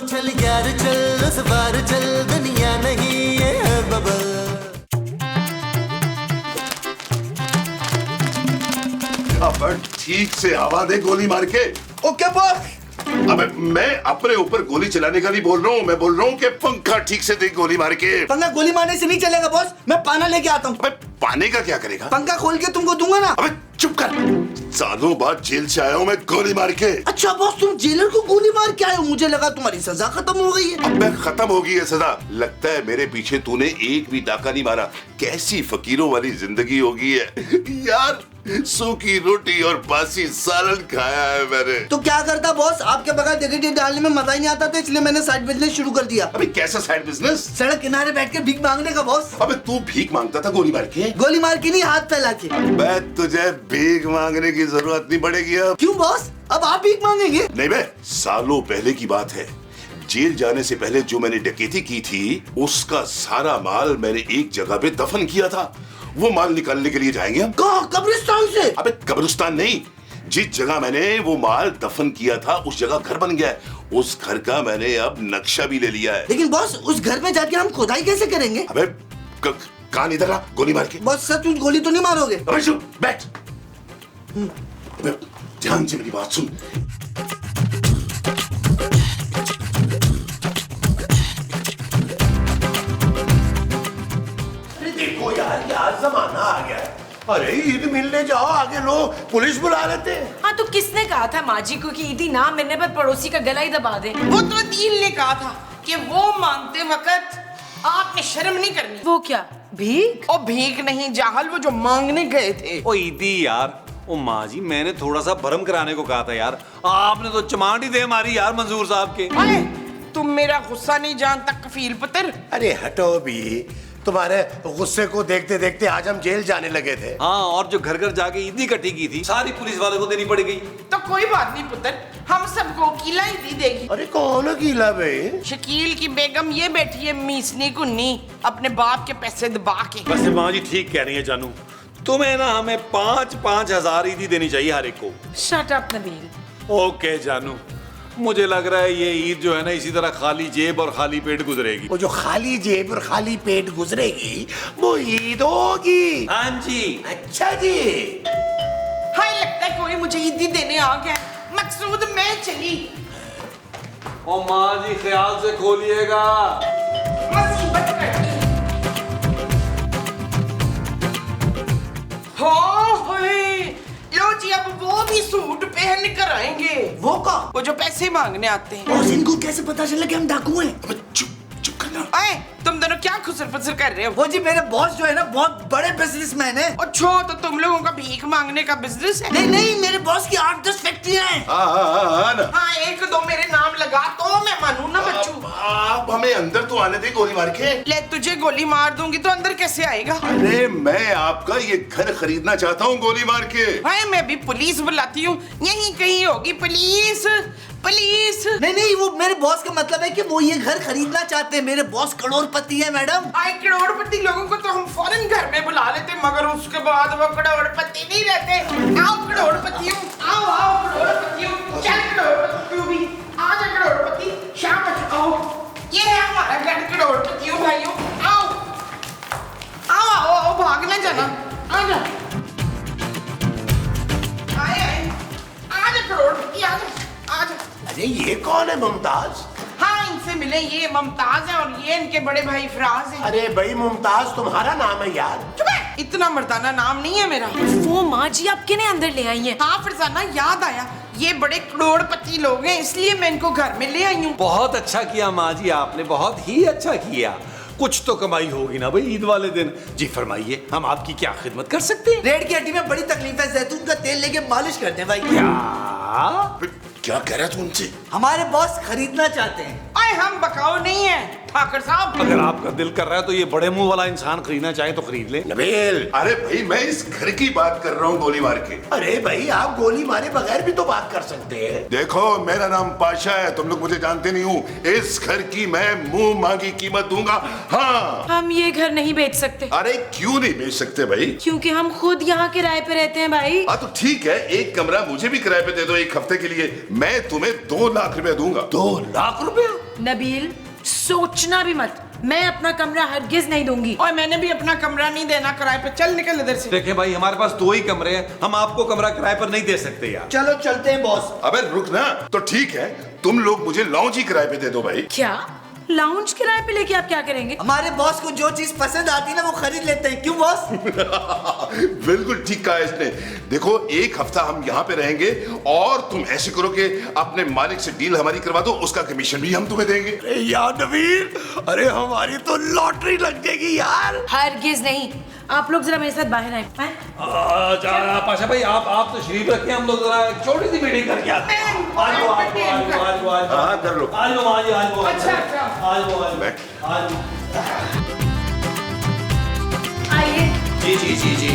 चल यार चल उस बार चल दुनिया नहीं ये है बबल। अब ठीक से हवा दे गोली मार के। Okay boss. अबे मैं अपने ऊपर गोली चलाने का नहीं बोल रहा हूँ, मैं बोल रहा हूँ कि पंखा ठीक से दे गोली मार के। पंखा गोली मारने से नहीं चलेगा बॉस, मैं पाना लेके आता हूँ। अबे पाने का क्या करेगा? पंखा खोल के तुमको दूंगा ना। अबे चुप कर, सालों बाद जेल से आया हूँ मैं गोली मार के। अच्छा बॉस, तुम जेलर को गोली मार के आए हो, मुझे लगा तुम्हारी सजा खत्म हो गई है। अबे खत्म हो गई है सजा। लगता है मेरे पीछे तूने एक भी डाका नहीं मारा। कैसी फकीरों वाली जिंदगी होगी है यार, सूखी रोटी और बासी सालन खाया है मैंने। तो क्या करता बॉस, आपके बगैर जगह डालने में मजा ही नहीं आता था, इसलिए मैंने साइड बिजनेस शुरू कर दिया। अबे कैसा साइड बिजनेस? सड़क किनारे बैठ के भीख मांगने का बॉस। अबे तू भीख मांगता था गोली मार के? गोली मार के नहीं, हाथ फैला के। अबे तुझे भीख मांगने की जरूरत नहीं पड़ेगी अब। क्यों बॉस, अब आप भीख मांगेंगे? नहीं बे, सालों पहले की बात है। जेल जाने से पहले जो मैंने डकैती की थी उसका सारा माल मैंने एक जगह पे दफन किया था। वो माल निकालने के लिए जाएंगे हम। कहाँ? कब्रिस्तान से? अबे कब्रिस्तान नहीं, जिस जगह मैंने वो माल दफन किया था उस जगह घर बन गया है। उस घर का मैंने अब नक्शा भी ले लिया है। लेकिन बॉस, उस घर में जाके हम खुदाई कैसे करेंगे? अबे कान इधर ला, गोली मार के। बॉस सच गोली तो नहीं मारोगे? अबे चुप बैठ। अबे ध्यान से मेरी बात सुन। देखो यार, क्या जमाना आ गया है। अरे ईद मिलने जाओ, आगे लोग पुलिस बुला लेते हैं। हाँ तो किसने कहा था माँ जी को कि ईदी ना मिलने पर पड़ोसी का गला ही दबा दे? वो तो दिल ने कहा था कि वो मांगते वक्त आपने शर्म नहीं करनी। वो क्या भीख? ओ भीख नहीं जाहल, वो जो मांगने गए थे। ओ ईदी यार, ओ माँ जी मैंने थोड़ा सा भरम कराने को कहा था यार, आपने तो चमाट ही दे मारी यार मंजूर साहब के। अरे तुम मेरा गुस्सा नहीं जानता कफील पुत्र। अरे हटो भी, तुम्हारे गुस्से को देखते देखते आज हम जेल जाने लगे थे। हाँ, और जो घर घर जाके ईदी इकट्ठी की थी सारी पुलिस वाले को देनी पड़ गई। तो कोई बात नहीं पुत्र, हम सबको किला ही दी देगी। अरे कौन अकेला भाई? शकील की बेगम ये बैठी है मीसनी कुन्नी, अपने बाप के पैसे दबा के। वैसे माँ जी ठीक कह रही है जानू, तुम्हें ना हमें 5-5 हजार ईदी देनी चाहिए हर एक को। Shut up Nabeel. ओके जानू, मुझे लग रहा है ये ईद जो है ना इसी तरह खाली जेब और खाली पेट गुजरेगी। वो जो खाली जेब और खाली पेट गुजरेगी वो ईद होगी। हाँ जी। अच्छा जी। हाय लगता है कोई मुझे ईदी देने आ गया। मकसूद मैं चली। ओ माँ जी ख्याल से खोलिएगा। मुसीबत करती हो। लो जी, अब वो भी सूट पहन कर आएंगे। वो का? वो जो पैसे मांगने आते हैं। बॉस इनको कैसे पता चला कि हम डाकू हैं? अबे चुप चुप करना। अरे तुम दोनों क्या खुसर फसर कर रहे हो? वो जी मेरे बॉस जो है ना बहुत बड़े बिजनेसमैन है। अच्छा तो तुम लोगों का भीख मांगने का बिजनेस है? नहीं नहीं, मेरे बॉस की 8-10 फैक्ट्रियां हैं। हाँ ना। हाँ, एक दो मेरे नाम लगा तो मैं मानू ना बच्चू। आप हमें अंदर तो आने दे गोली मार के। ले तुझे गोली मार दूंगी तो अंदर कैसे आएगा? अरे मैं आपका ये घर खरीदना चाहता हूँ गोली मार के। भाई मैं भी पुलिस बुलाती हूँ, यहीं कहीं होगी पुलिस। पुलिस नहीं नहीं, वो मेरे बॉस का मतलब है कि वो ये घर खरीदना चाहते हैं। मेरे बॉस करोड़पति है मैडम। आए करोड़पति लोगों को तो हम फौरन घर में बुला लेते, मगर उसके बाद वो करोड़पति नहीं रहते। आओ करोड़पति हूँ, आओ आओ करोड़पति हूँ, चल करोड़पति तू भी आ जा करोड़पति, शाबाश आओ। ये है हमारा घर करोड़पति हूँ भाइयों, आओ आओ आओ आओ, भाग ना जाना, आ जा। आए आए, आ जा करोड़पति, आ जा आ जा। अरे ये कौन है मुमताज? हाँ इनसे मिले, ये मुमताज है और ये इनके बड़े भाई फराज है। अरे भाई मुमताज तुम्हारा नाम है यार? चुप है, इतना मर्दाना नाम नहीं है मेरा। वो माँ जी आप किन्हें अंदर ले आई हैं? हाँ फरजाना, याद आया, ये बड़े करोड़पति लोग हैं इसलिए मैं इनको घर में ले आई हूँ। बहुत अच्छा किया माँ जी, आपने बहुत ही अच्छा किया। कुछ तो कमाई होगी ना भाई ईद वाले दिन। जी फरमाइए, हम आपकी क्या खिदमत कर सकते हैं? रेड की हड्डी में बड़ी तकलीफ है, जैतून का तेल लेके मालिश करते हैं भाई। क्या कह रहा है तू उनसे? हमारे बॉस खरीदना चाहते हैं। आए हम बकाऊ नहीं है ठाकर साहब। अगर आपका दिल कर रहा है तो ये बड़े मुंह वाला इंसान खरीदना चाहे तो खरीद ले। नबील, अरे भाई मैं इस घर की बात कर रहा हूँ गोली मार के। अरे भाई आप गोली मारे बगैर भी तो बात कर सकते हैं। देखो मेरा नाम पाशा है, तुम लोग मुझे जानते नहीं हो। इस घर की मैं मुंह मांगी कीमत दूंगा। हाँ। हम ये घर नहीं बेच सकते। अरे क्यों नहीं बेच सकते भाई? क्योंकि हम खुद यहाँ किराए पे रहते हैं भाई। हाँ तो ठीक है, एक कमरा मुझे भी किराए पे दे दो 1 हफ्ते के लिए, मैं तुम्हें 2 लाख रुपए दूंगा। 2 लाख रुपए? नबील सोचना भी मत, मैं अपना कमरा हरगिज नहीं दूंगी। और मैंने भी अपना कमरा नहीं देना किराए पे। चल निकल इधर से। देखें भाई, हमारे पास 2 ही कमरे हैं, हम आपको कमरा किराए पर नहीं दे सकते यार। चलो चलते हैं बॉस। अबे रुक ना, तो ठीक है, तुम लोग मुझे लॉन्च ही किराए पे दे दो भाई। क्या लाउंज किराए पे लेके आप क्या करेंगे? हमारे बॉस को जो चीज पसंद आती है ना वो खरीद लेते हैं, क्यों बॉस? बिल्कुल ठीक कहा इसने। देखो, 1 हफ्ता हम यहाँ पे रहेंगे और तुम ऐसे करो कि अपने मालिक से डील हमारी करवा दो, उसका कमीशन भी हम तुम्हें देंगे। अरे यार नबील, अरे हमारी तो लॉटरी लग जाएगी यार। हरगिज नहीं। आप लोग जरा मेरे साथ बाहर आए। पाशा भाई, आप तो शरीफ रखें, हम लोग जरा एक छोटी सी मीटिंग करके आते हैं। हाँ कर लो। अच्छा बैठ। आइए। जी जी जी जी।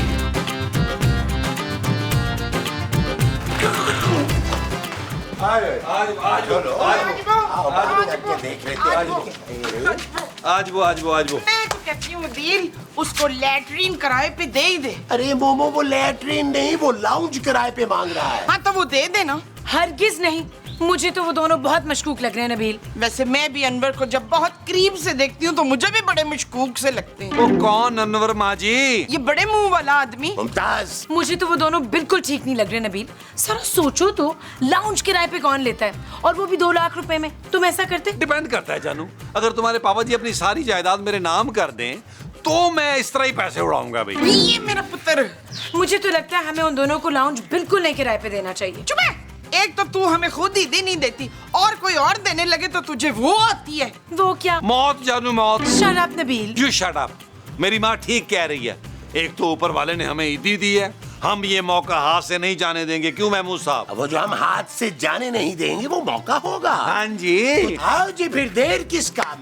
आज वो मैं तो कहती हूँ दिल उसको लैट्रीन किराए पे दे ही दे। अरे मोमो, वो लैट्रीन नहीं, वो लाउंज किराए पे मांग रहा है। हाँ तो वो दे दे ना। हरगिज नहीं, मुझे तो वो दोनों बहुत मशकूक लग रहे हैं नबील। वैसे मैं भी अनवर को जब बहुत करीब से देखती हूँ तो मुझे भी बड़े मशकूक से लगते हैं। वो कौन अनवर माँ जी? ये बड़े मुंह वाला आदमी। मुमताज, मुझे तो वो दोनों बिल्कुल ठीक नहीं लग रहे नबील। सारा सोचो तो, लाउंज किराए पे कौन लेता है, और वो भी 2 लाख रुपए में। तुम ऐसा करते? डिपेंड करता है जानू, अगर तुम्हारे पापा जी अपनी सारी जायदाद मेरे नाम कर दें तो मैं इस तरह ही पैसे उड़ाऊंगा भाई। ये मेरा पुत्र। मुझे तो लगता है हमें उन दोनों को लाउंज बिल्कुल नहीं किराए पे देना चाहिए। चुप है। एक तो तू हमें खुद ही नहीं देती, और कोई और देने लगे तो तुझे वो आती है। वो क्या? मौत जानू, मौत। Shut up Nabeel. You shut up. मेरी माँ ठीक कह रही है। एक तो ऊपर वाले ने हमें ईदी दी है, हम ये मौका हाथ से नहीं जाने देंगे। क्यों महमूद साहब? वो जो हम हाथ से जाने नहीं देंगे वो मौका होगा। हाँ जी। आओ जी, फिर देर किस काम?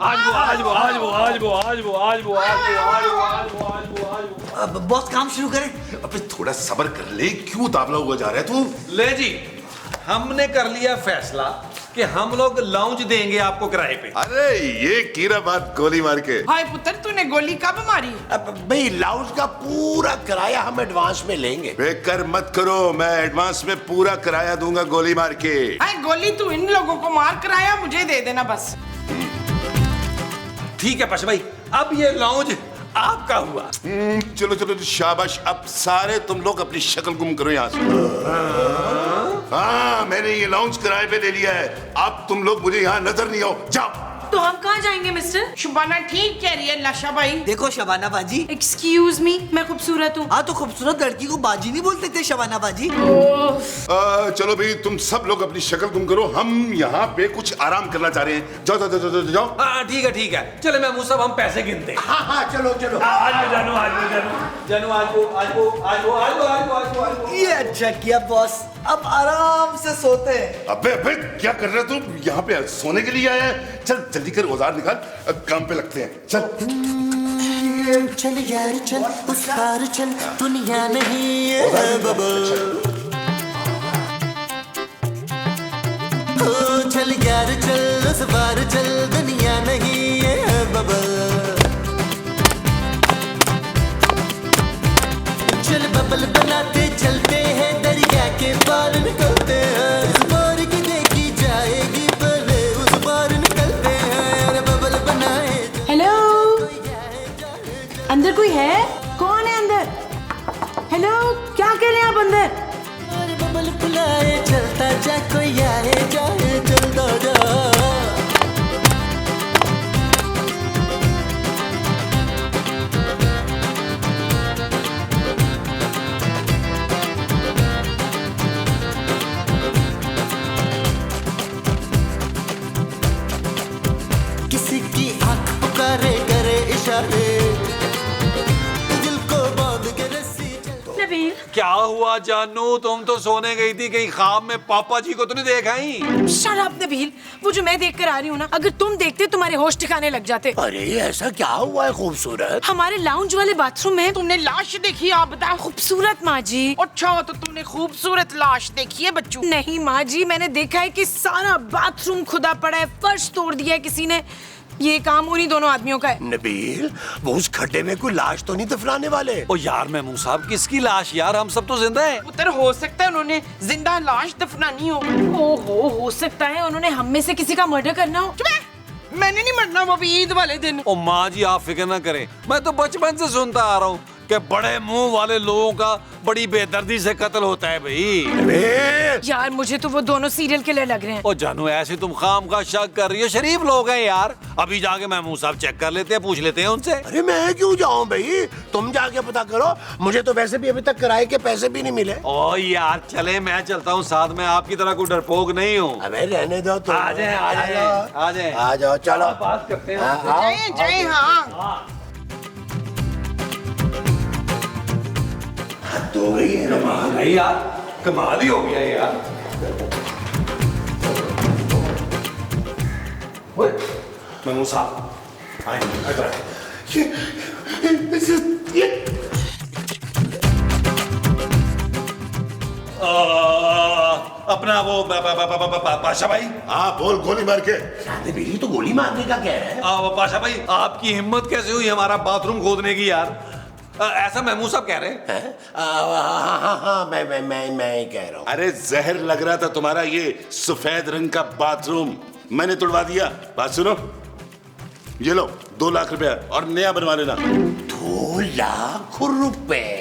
अब बॉस काम शुरू करें। अबे थोड़ा सब्र कर ले, क्यों दाबला हुआ जा रहा है तू? ले जी, हमने कर लिया फैसला कि हम लोग लाउंज देंगे आपको किराए पे। अरे ये कीरा बात गोली मार के। हाय पुत्र, तूने गोली कब मारी? अब भाई लाउंज का पूरा किराया हम एडवांस में लेंगे। बेकर मत करो, मैं एडवांस में पूरा किराया दूंगा गोली मार के। हाय गोली तू इन लोगों को मार कराया, मुझे दे देना बस। ठीक है पाशा भाई, अब ये लाउंज आपका हुआ। चलो चलो शाबाश, अब सारे तुम लोग अपनी शक्ल गुम करो यहाँ से। हाँ, मैंने ये लाउंज किराए पे ले लिया है, अब तुम लोग मुझे यहाँ नजर नहीं आओ, जाओ। तो हम कहाँ जाएंगे मिस्टर? शुबाना ठीक कह रही है लाशा भाई। देखो शबाना बाजी। एक्सक्यूज मी, मैं खूबसूरत हूँ। हाँ तो खूबसूरत लड़की को बाजी नहीं बोलते थे शबाना बाजी? चलो भाई, तुम सब लोग अपनी शक्ल गुम करो, हम यहाँ पे कुछ आराम करना चाह रहे हैं। जाओ जाओ जाओ जाओ, जाओ। हाँ ठीक है। चले महमूद साहब, हम पैसे गिनते हैं। हाँ हाँ, चलो चलो। ये अच्छा किया बॉस, अब आराम से सोते हैं। अबे अबे क्या कर रहे हो तुम? यहाँ पे सोने के लिए आया है? चल जल्दी कर, औजार निकाल, काम पे लगते हैं। चल चल यार चल, उस पार चल, दुनिया नहीं है बबल। ओ चल यार चल, उस पार चल, दुनिया नहीं है बबल। चल बबल बनाते चलते हैं, दरिया के पार निकलते हैं। इस पार की देखी जाएगी, पहले उस पार निकलते हैं। अरे बबल बनाए। हेलो, अंदर कोई है? कौन है अंदर? हेलो, क्या कर रहे हैं आप अंदर? अरे बबल बुलाए, चलता जा, कोई आए जाए, चलता जा। किसी की आंख पुकारे, करे इशारे, दिल को बांध के रस्सी चल। नबील, क्या हुआ जानू? तुम तो सोने गई थी, कहीं ख्वाब में पापा जी को तो नहीं देखा ही? शट अप नबील, वो जो मैं देख कर आ रही हूँ ना, अगर तुम देखते तुम्हारे होश ठिकाने लग जाते। अरे ऐसा क्या हुआ है खूबसूरत? हमारे लाउंज वाले बाथरूम में तुमने लाश देखी? आप बताओ। खूबसूरत माँ जी। अच्छा तो तुमने खूबसूरत लाश देखी है बच्चू? नहीं माँ जी, मैंने देखा है कि सारा बाथरूम खुदा पड़ा है, फर्श तोड़ दिया है किसी ने। ये काम उन्हीं दोनों आदमियों का है। नबील, वो उस खड्डे में कोई लाश तो नहीं दफनाने वाले? ओ यार महमूद साहब, किसकी लाश यार? हम सब तो जिंदा हैं। पुत्र हो सकता है उन्होंने जिंदा लाश दफनानी हो। ओहो, हो सकता है उन्होंने हम में से किसी का मर्डर करना हो। चुप है। मैंने नहीं मरना वो भी ईद वाले दिन। ओ माँ जी आप फिक्र ना करें, मैं तो बचपन से सुनता आ रहा हूँ कि बड़े मुंह वाले लोगों का बड़ी बेदर्दी से कत्ल होता है भाई। यार मुझे तो वो दोनों सीरियल किलर लग रहे हैं। ओ जानू ऐसे तुम खाम का शक कर रही हो, शरीफ लोग हैं यार। अभी जाके महमूद साहब चेक कर लेते हैं, पूछ लेते हैं उनसे। अरे मैं क्यों जाऊं भाई, तुम जाके पता करो। मुझे तो वैसे भी अभी तक किराए के पैसे भी नहीं मिले। ओ यार चले, मैं चलता हूँ साथ में, आपकी तरह कोई डरपोक नहीं हूँ। अबे रहने दो तो। आ जाए आ जाए आ जाए, आ जाओ चलो बात करते हैं। जय जय हाँ। हद हो गई है ना। नहीं यार, कमाल ही हो गया यार। महमूद साहब आए, ये अपना वो पाशा भाई। हाँ बोल, गोली मार के। शादी बेली तो गोली मारने का कह रहे हैं। पाशा भाई आपकी हिम्मत कैसे हुई हमारा बाथरूम खोदने की यार? ऐसा महमूद साहब कह रहे हैं। हाँ मैं ही कह रहा हूँ। अरे जहर लग रहा था तुम्हारा ये सफेद रंग का बाथरूम, मैंने तुड़वा दिया। बात सुनो, ये लो 2 लाख रुपया और नया बनवा लेना। 2 लाख रुपए?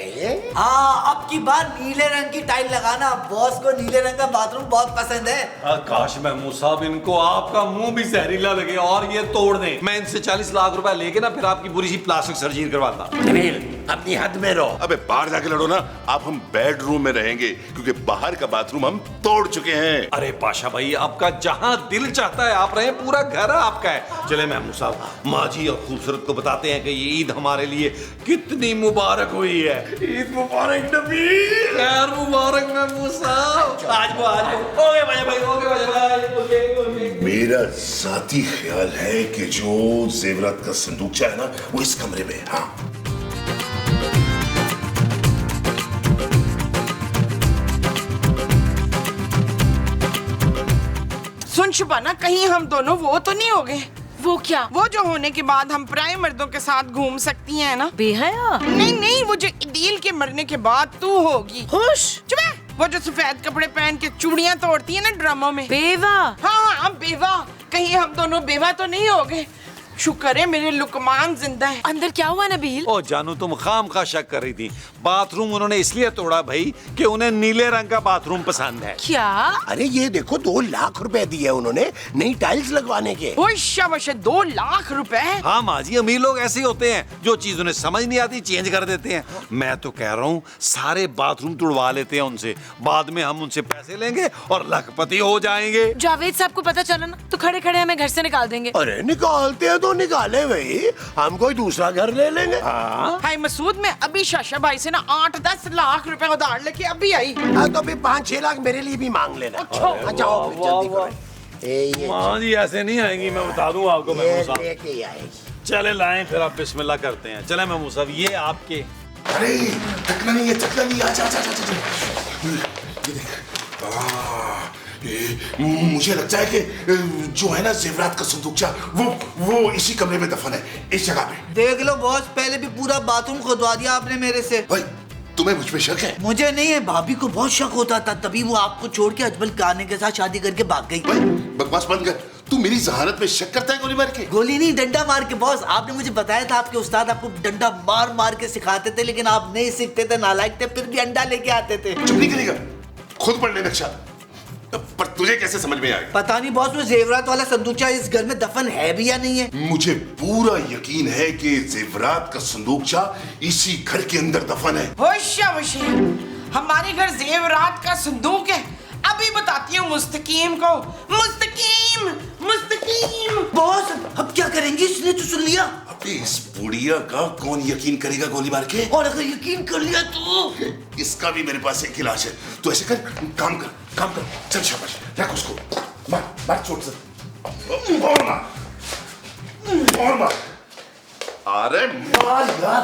हाँ अब की बार नीले रंग की टाइल लगाना, बॉस को नीले रंग का बाथरूम बहुत पसंद है। काश महमूद साहब इनको आपका मुंह भी जहरीला लगे और ये तोड़ दें। मैं इनसे 40 लाख रुपया लेके ना फिर आपकी बुरी सी प्लास्टिक सर्जरी करवाता। जमील अपनी हद में रहो। अबे बाहर जाके लड़ो ना, आप हम बेडरूम में रहेंगे क्योंकि बाहर का बाथरूम हम तोड़ चुके हैं। अरे पाशा भाई आपका जहां दिल चाहता है आप रहे, पूरा घर आपका है। चले महमूद साहब, माँ जी और खूबसूरत को बताते हैं कि ये ईद हमारे लिए कितनी मुबारक हुई है। ईद मुबारक नबी, खैर मुबारक महमूद साहब। आज वो ओके भाई ओके भाई। मेरा जाती ख्याल है कि जो जेवरात का संदूकचा है ना वो इस कमरे में है। हाँ सुन शुभाना, कहीं हम दोनों वो तो नहीं हो गए? वो क्या? वो जो होने के बाद हम पराये मर्दों के साथ घूम सकती हैं ना? बेहया? नहीं, वो जो इदील के मरने के बाद तू होगी। खुश? चुप है। वो जो सफेद कपड़े पहन के चूड़ियां तोड़ती है ना ड्रामों में। बेवा? हाँ बेवा। कहीं हम दोनों बेवा तो नहीं हो गए? शुक्र है मेरे लुकमान जिंदा है। अंदर क्या हुआ नबील? ओ जानू तुम खाम खा शक कर रही थी। बाथरूम उन्होंने इसलिए तोड़ा भाई कि उन्हें नीले रंग का बाथरूम पसंद है। क्या? अरे ये देखो 2 लाख रुपए दिए उन्होंने नई टाइल्स लगवाने के। ओए शाबाश, 2 लाख रुपए? हाँ माँ जी, अमीर लोग ऐसे ही होते हैं, जो चीज उन्हें समझ नहीं आती चेंज कर देते हैं। मैं तो कह रहा हूँ सारे बाथरूम तुड़वा लेते हैं उनसे, बाद में हम उनसे पैसे लेंगे और लखपति हो जाएंगे। जावेद साहब को पता चला ना तो खड़े खड़े हमें घर से निकाल देंगे। अरे निकालते हैं तो निकाले भाई, हम कोई दूसरा घर ले लेंगे। हाय मसूद, मैं अभी शाशा भाई से ना 8-10 लाख रुपए उधार लेके अभी आई। तो अभी 5-6 लाख मेरे लिए भी मांग लेना। अच्छा जल्दी करो। माँ जी ऐसे नहीं आएंगी, मैं बता दूं आपको महमूद साहब। लेके आएगी। चले लाएं फिर आप बिस्मिल्लाह करते हैं। चले महमूद साहब, ये आपके। अरे थकना नहीं है, थकना नहीं है। आजा आजा आजा आजा। ये देख, मुझे लगता है कि जो है ना जेवरात का संदूकचा वो इसी कमरे में दफन है, इस जगह पे। देख लो बॉस, पहले भी पूरा बाथरूम खुदवा दिया आपने मेरे से। भाई तुम्हें मुझ पे शक है? मुझे नहीं है, भाभी को बहुत शक होता था, तभी वो आपको छोड़ के अजमल काने के साथ शादी करके भाग गई। भाई बकवास बंद कर, तू मेरी जहानत में शक करता है गोली मार के? गोली नहीं, डंडा मार के। बॉस आपने मुझे बताया था आपके उस्ताद आपको डंडा मार मार के सिखाते थे, लेकिन आप नहीं सीखते थे, नालायक थे, फिर भी अंडा लेके आते थे। चुप नहीं करेगा? खुद पढ़ ले नक्शा। पर तुझे कैसे समझ में आया? पता नहीं बॉस, वो जेवरात वाला संदूकचा इस घर में दफन है भी या नहीं है। मुझे पूरा यकीन है कि जेवरात का संदूकचा इसी घर के अंदर दफन है। होश हमारे घर जेवरात का संदूक है। अभी बताती हूँ मुस्तकीम को। मुस्तकीम बॉस अब क्या करेंगे, इसने तो सुन लिया। अबे इस बुढ़िया का कौन यकीन करेगा गोली मार के? और अगर यकीन कर लिया तो इसका भी मेरे पास एक इलाज है। तू ऐसे कर, काम कर, चल शाबाश, रख उसको, मार चोट से, और मार, अरे मार यार।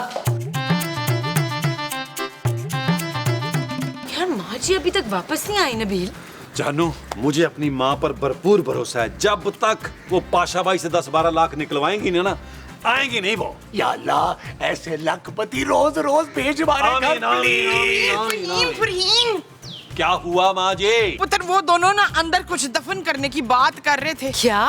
यार माँ जी अभी तक वापस नहीं आई नबील। जानू मुझे अपनी माँ पर भरपूर भरोसा है, जब तक वो पाशा भाई से 10-12 लाख निकलवाएंगी ना आएंगी नहीं वो। या अल्लाह ऐसे लखपति रोज रोज भेज मारेगा। फरहीन क्या हुआ माँ जी? पुत्र, वो दोनों ना अंदर कुछ दफन करने की बात कर रहे थे। क्या?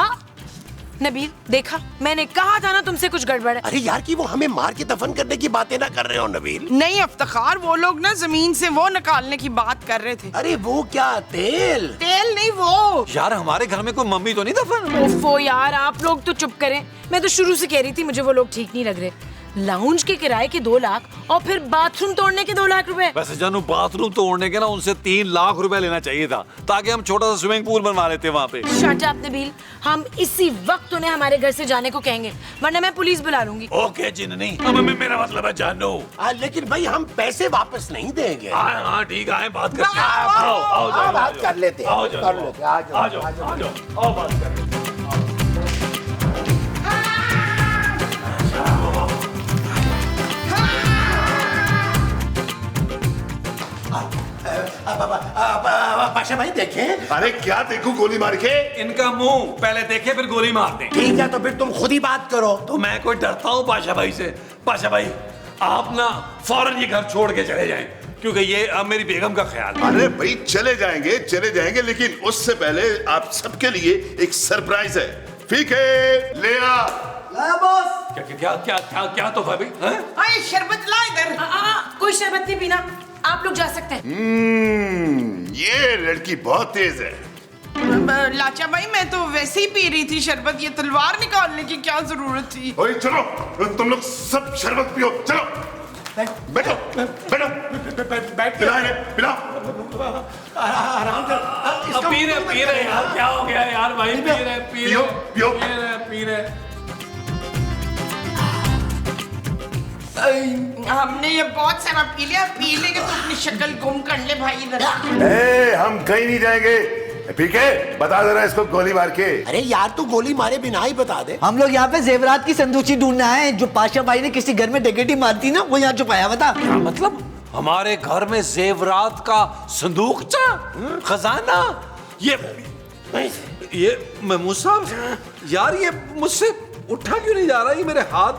नबील देखा, मैंने कहा था ना तुमसे कुछ गड़बड़ है। अरे यार कि वो हमें मार के दफन करने की बातें ना कर रहे हो नबील। नहीं इफ्तिखार, वो लोग ना जमीन से वो निकालने की बात कर रहे थे। अरे वो क्या, तेल? तेल नहीं वो। यार हमारे घर में कोई मम्मी तो नहीं दफन? ओफो यार, आप लोग तो चुप करें। मैं तो शुरू से कह रही थी मुझे वो लोग ठीक नहीं लग रहे। लाउंज के किराए के 2 लाख और फिर बाथरूम तोड़ने के 2 लाख रुपए। वैसे जानू बाथरूम तोड़ने के ना उनसे 3 लाख रुपए लेना चाहिए था, ताकि हम छोटा सा स्विमिंग पूल बनवा लेते वहाँ पे। शट अप नबील, हम इसी वक्त उन्हें हमारे घर से जाने को कहेंगे, वरना मैं पुलिस बुला लूंगी। ओके जिन्नी, अब मेरा मतलब है जानू। लेकिन भाई हम पैसे वापस नहीं देंगे। हाँ ठीक है, बात करते हैं। आओ बात कर लेते हैं। आओ जाओ, आओ बात कर लेते हैं। पाशा भाई देखें। अरे क्या देखूं गोली मार के? इनका मुंह पहले देखे फिर गोली मार दें। ठीक है तो फिर तुम खुद ही बात करो। तो मैं कोई डरता हूँ पाशा भाई से? पाशा भाई आप ना फौरन ये घर छोड़ के चले जाएं, क्योंकि ये अब मेरी बेगम का ख्याल है। अरे भाई चले जाएंगे, लेकिन उससे पहले आप सबके लिए एक सरप्राइज है। फीके ले आ। बॉस। क्या तो भाभी? आए शरबत ला इधर। कोई शरबत नहीं पीना, आप लोग जा सकते हैं। ये लड़की बहुत तेज है। लाचा भाई मैं तो वैसे ही पी रही थी शरबत, ये तलवार निकालने की क्या जरूरत थी? ओए चलो, तुम लोग सब शरबत पियो, चलो बैठो पिलाओ। आराम कर। पी रहे यार, क्या हो गया यार भाई? पियो। पी रहे। हमने ये बहुत सारा पी लिया, पी लेंगे तो अपनी शक्ल गुम कर ले भाई इधर। हम कहीं नहीं जाएंगे। ठीक है, बता देना इसको गोली मार के। अरे यार तू गोली मारे बिना ही बता दे। हम लोग यहाँ पे जेवरात की संदूची ढूंढने आए हैं, जो पाशा भाई ने किसी घर में डकैती मारती ना, वो यहाँ छुपाया। बता क्या मतलब? हमारे घर में जेवरात का संदूकचा, खजाना? ये महमूद साहब यार, ये मुझसे उठा क्यों नहीं जा रहा? ये मेरे हाथ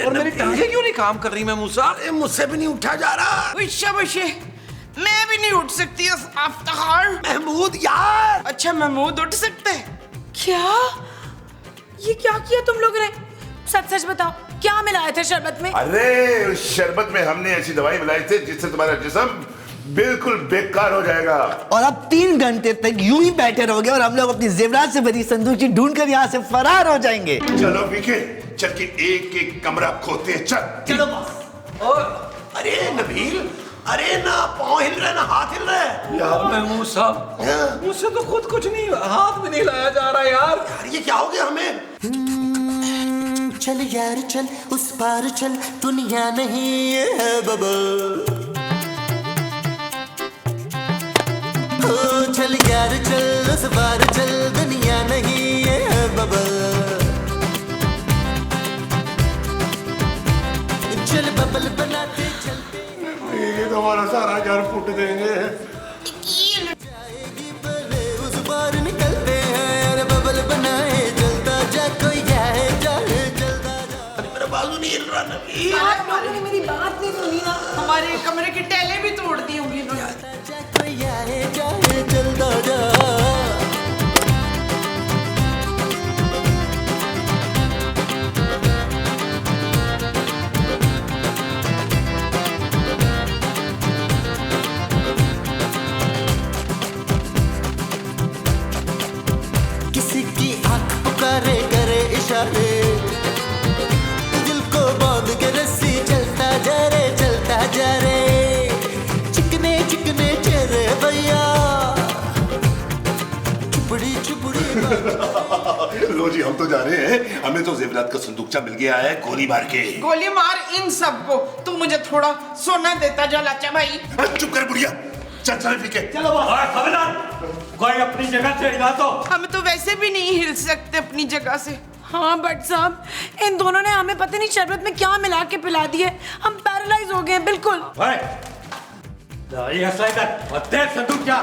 और मेरी टांगे क्यों नहीं काम कर रही महमूद साहब? मुझसे भी नहीं उठा जा रहा। शाबाशे, मैं भी नहीं उठ सकती इफ्तिखार। महमूद यार। अच्छा महमूद उठ सकते हैं? क्या? ये क्या किया तुम लोग ने? सच बताओ, क्या मिलाए थे शरबत में? अरे शरबत में हमने ऐसी दवाई मिलाई थी जिससे तुम्हारा जिस्म बिल्कुल बेकार हो जाएगा। और अब 3 घंटे तक यूं ही बैठे रहोगे और हम लोग अपनी जेवरात से भरी संदूची ढूंढकर यहाँ से फरार हो जाएंगे। चलो पीके, चल के एक कमरा खोते हैं। चलो बॉस। अरे नबील, अरे ना पाँव हिल रहे ना हाथ हिल रहे। यार महमूद साहब, मुझसे तो खुद कुछ नहीं, हाथ भी नहीं लाया जा रहा यार। ये क्या हो गया हमें? चल यार चल, उस पार चल, दुनिया नहीं है बबल। चल यार चल, उस पार चल, दुनिया नहीं है बबल। चल बबल बनाते चलते, ये तो हमारा सारा घर फूट देंगे। जाएगी भले उस पार निकलते हैं। अरे बबल बनाए चलता जा, कोई जाए जाए चलता जा। मेरा बाजू नहीं हिल रहा नबील। आप लोगों ने मेरी बात नहीं सुनी ना। हमारे कमरे की टैलें भी तोड़ दी होंगी इन्होंने। कोई आए जाए चलता जा। किसी की आंख पुकारे करे इशारे, दिल को बांध के रस्सी चलता जा रे, चलता जा रे। चिकने चिकने चेहरे भैया, चुपड़ी चुपड़ी लो जी, हम तो जा रहे हैं। हमें तो जेवरात का संदूकचा मिल गया है गोली मार के। गोली मार इन सबको। तू मुझे थोड़ा सोना देता जा लाचा भाई। चुप कर बुढ़िया, चल पीके। चलो खबरदार, कोई अपनी जगह से हिला तो। हम तो वैसे भी नहीं हिल सकते अपनी जगह से। हाँ बट साहब, इन दोनों ने हमें पता नहीं शरबत में क्या मिला के पिला दिए, हम पैरालाइज हो गए हैं बिल्कुल। ये संदूक क्या?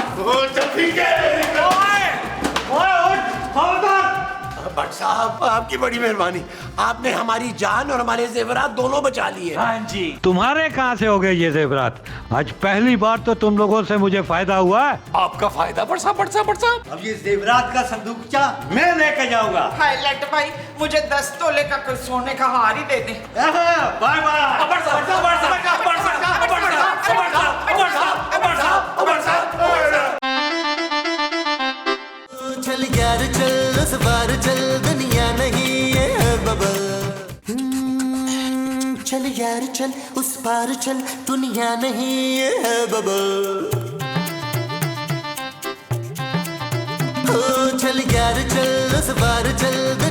चल पीके। खबरदार, भट्ट साहब आपकी बड़ी मेहरबानी, आपने हमारी जान और हमारे जेवरात दोनों बचा लिए। हाँ जी। तुम्हारे कहाँ से हो गए ये जेवरात? आज पहली बार तो तुम लोगों से मुझे फायदा हुआ है। आपका फायदा बट साहब। अब ये जेवरात का संदूकचा मैं लेके जाऊंगा। हाय लट भाई, मुझे 10 तोले का कोई सोने का हार ही दे दे। बाय चल यार चल उस बार चल, दुनिया नहीं ये बबल। चल यार चल उस पार चल, दुनिया नहीं ये बबल। चल यार चल उस बार चल।